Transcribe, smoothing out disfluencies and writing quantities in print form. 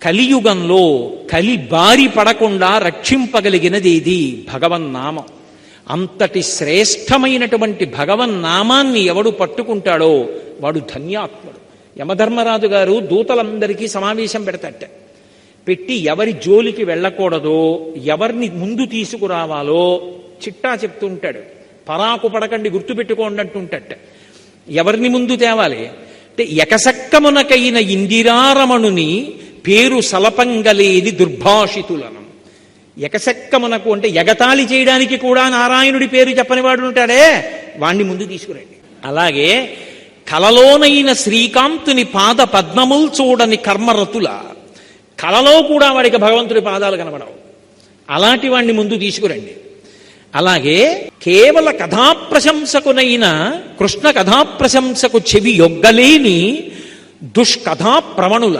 కలియుగంలో కలి బారి పడకుండా రక్షింపగలిగినది ఇది భగవన్నామం. అంతటి శ్రేష్టమైనటువంటి భగవన్నామాన్ని ఎవడు పట్టుకుంటాడో వాడు ధన్యాత్ముడు. యమధర్మరాజు గారు దూతలందరికీ సమావేశం పెడతాట. పెట్టి ఎవరి జోలికి వెళ్ళకూడదో, ఎవరిని ముందు తీసుకురావాలో చిట్టా చెప్తుంటాడు. పరాకు పడకండి, గుర్తుపెట్టుకోండి అంటుంటట. ఎవరిని ముందు తేవాలి అంటే, ఎకసక్కమునకైన ఇందిరారమణుని పేరు సలపంగలేని దుర్భాషితులను. ఎకసక్కమునకు అంటే ఎగతాళి చేయడానికి కూడా నారాయణుడి పేరు చెప్పని వాడు ఉంటాడే, వాణ్ణి ముందు తీసుకురండి. అలాగే కలలోనైన శ్రీకాంతుని పాద పద్మముల్ చూడని కర్మరతుల, కలలో కూడా వాడికి భగవంతుడి పాదాలు కనబడవు, అలాంటి వాణ్ణి ముందు తీసుకురండి. అలాగే కేవల కథాప్రశంసకునైన కృష్ణ కథాప్రశంసకు చెవి యొగ్గలేని దుష్కథా ప్రవణుల,